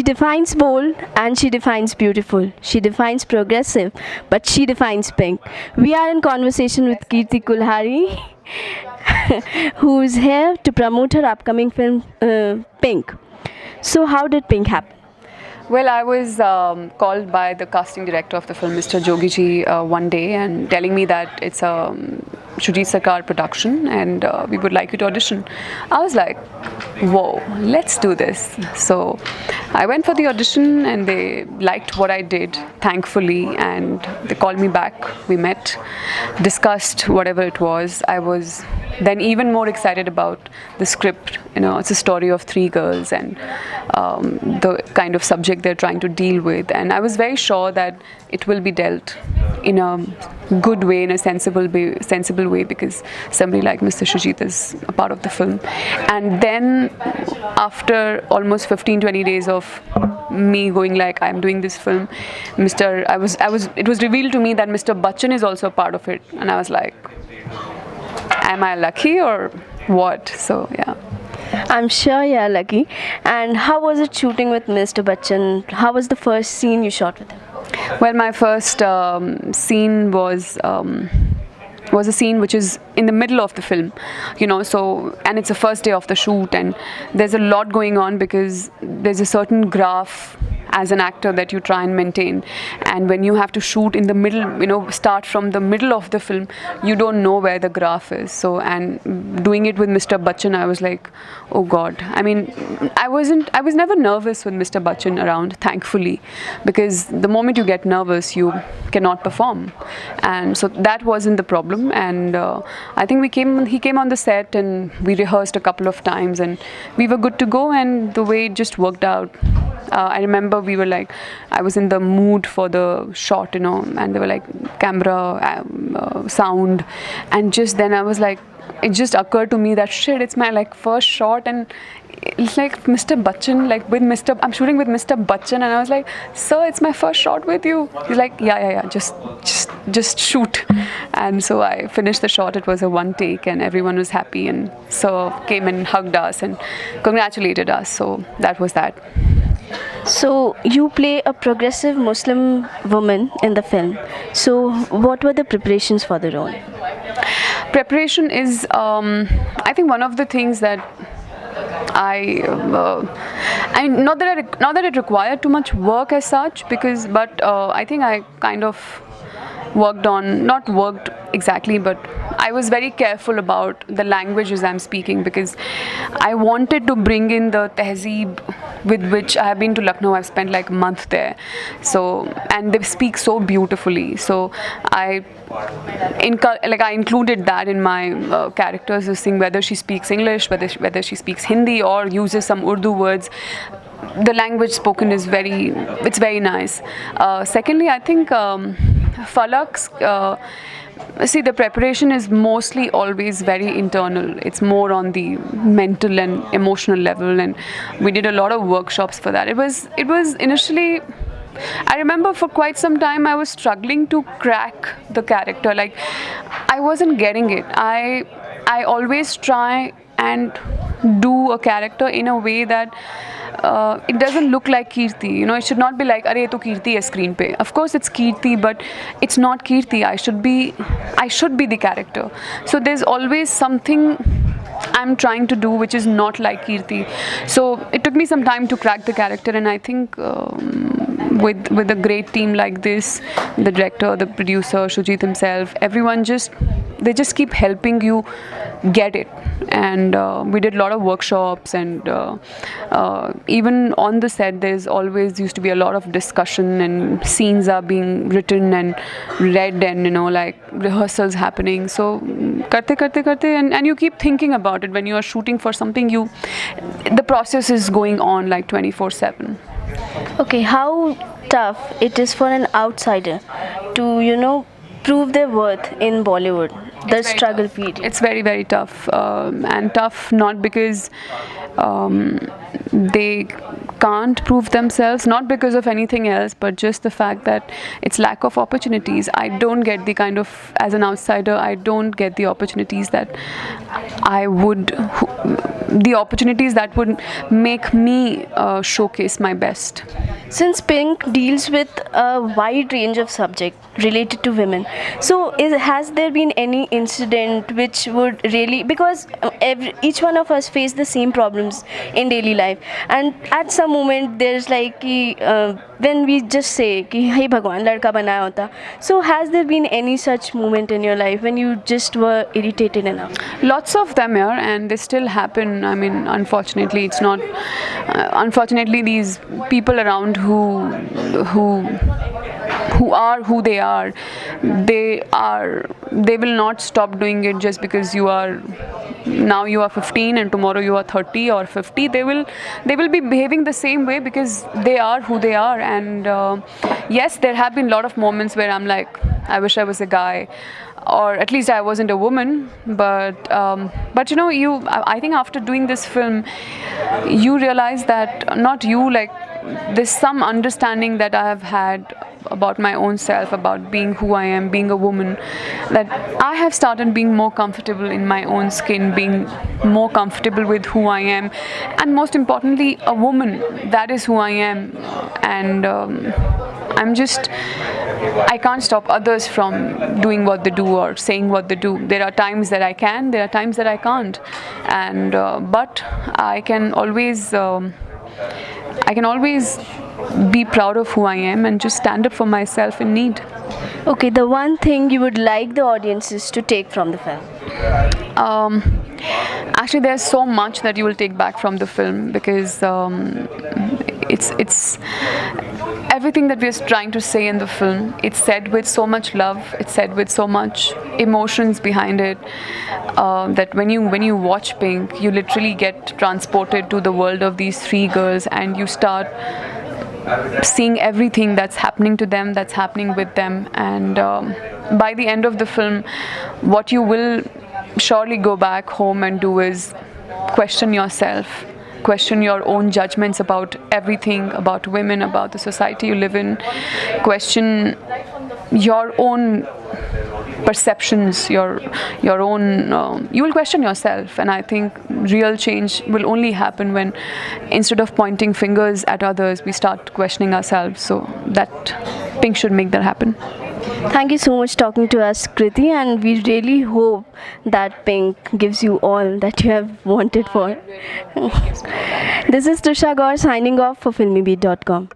defines bold and she defines beautiful. She defines progressive, but she defines pink. We are in conversation with Kirti Kulhari, who is here to promote her upcoming film Pink. So, how did Pink happen? Well, I was called by the casting director of the film, Mr. Jogiji, one day and telling me that it's a Shujit Sarkar production and we would like you to audition. I was like, whoa, let's do this. So I went for the audition and they liked what I did, thankfully, and they called me back. We met, discussed whatever it was. I was then even more excited about the script. You know, it's a story of three girls and the kind of subject they're trying to deal with. And I was very sure that it will be dealt in a good way, in a sensible way, because somebody like Mr. Shujit is a part of the film. And then after almost 15-20 days of me going like, I'm doing this film, it was revealed to me that Mr. Bachchan is also a part of it. And I was like, am I lucky or what? So yeah. I'm sure you're lucky. And how was it shooting with Mr. Bachchan? How was the first scene you shot with him? Well, my first scene was a scene which is in the middle of the film, you know, so, and it's the first day of the shoot and there's a lot going on because there's a certain graph as an actor that you try and maintain, and when you have to shoot in the middle, you know, start from the middle of the film, you don't know where the graph is. So, and doing it with Mr. Bachchan, I was like, oh God. I mean, I was never nervous with Mr. Bachchan around, thankfully, because the moment you get nervous, you cannot perform, and so that wasn't the problem. And I think he came on the set and we rehearsed a couple of times and we were good to go, and the way it just worked out. I remember we were like, I was in the mood for the shot, you know, and they were like camera, sound, and just then I was like, it just occurred to me that shit, it's my like first shot and it's like Mr. Bachchan, like I'm shooting with Mr. Bachchan, and I was like, sir, it's my first shot with you. He's like, yeah, just shoot. And so I finished the shot. It was a one take and everyone was happy, and so came and hugged us and congratulated us. So that was that. So you play a progressive Muslim woman in the film. So what were the preparations for the role? Preparation is, I think, one of the things that I mean, not that it required too much work as such, but I think I kind of not worked exactly, but I was very careful about the languages I'm speaking, because I wanted to bring in the tehzeeb with which I have been to Lucknow. I've spent like a month there, so, and they speak so beautifully. So I included that in my characters, this thing, whether she speaks English, whether she speaks Hindi or uses some Urdu words. The language spoken is very nice. Secondly, I think Falak's, see, the preparation is mostly always very internal. It's more on the mental and emotional level, and we did a lot of workshops for that. It was initially, I remember for quite some time I was struggling to crack the character. Like, I wasn't getting it. I always try and do a character in a way that it doesn't look like Kirti. You know, it should not be like, "Arey, to Kirti hai screen pe." Of course, it's Kirti, but it's not Kirti. I should be the character. So there's always something I'm trying to do which is not like Kirti. So it took me some time to crack the character, and I think with a great team like this, the director, the producer, Shujit himself, everyone they just keep helping you get it. And we did a lot of workshops, and even on the set there's always used to be a lot of discussion, and scenes are being written and read, and you know, like rehearsals happening. So karte, and you keep thinking about it when you are shooting for something. The process is going on like 24/7. Okay, how tough it is for an outsider to, you know, prove their worth in Bollywood, the struggle period? It's very, very tough, and tough not because they can't prove themselves, not because of anything else, but just the fact that it's lack of opportunities. I don't get the kind of, as an outsider, I don't get the opportunities that I would, the opportunities that would make me showcase my best. Since Pink deals with a wide range of subject related to women, so has there been any incident which would really, because each one of us face the same problems in daily life, and at some moment there's like कि, when we just say कि hey भगवान लड़का बनाया होता, so has there been any such moment in your life when you just were irritated enough? Lots of them here, and they still happen. I mean, unfortunately, it's not. Unfortunately, these people around who are who they are, they will not stop doing it just because you are. Now you are 15 and tomorrow you are 30 or 50. They will be behaving the same way because they are who they are. And yes, there have been a lot of moments where I'm like, I wish I was a guy, or at least I wasn't a woman. But you know, I think after doing this film, you realize that not you, like there's some understanding that I have had about my own self, about being who I am, being a woman, that I have started being more comfortable in my own skin, being more comfortable with who I am, and most importantly, a woman. That is who I am. And I can't stop others from doing what they do or saying what they do. There are times that I can, there are times that I can't, and but I can always be proud of who I am and just stand up for myself in need. Okay, the one thing you would like the audiences to take from the film? Actually, there's so much that you will take back from the film, because it's everything that we're trying to say in the film. It's said with so much love. It's said with so much emotions behind it, that when you watch Pink, you literally get transported to the world of these three girls, and you start seeing everything that's happening to them, that's happening with them. And by the end of the film, what you will surely go back home and do is question yourself, question your own judgments about everything, about women, about the society you live in, question your own perceptions, your own, you will question yourself. And I think real change will only happen when, instead of pointing fingers at others, we start questioning ourselves. So that Pink should make that happen. Thank you so much talking to us, Kriti, and we really hope that Pink gives you all that you have wanted for. This is Trisha Gaur signing off for FilmyBeat.com.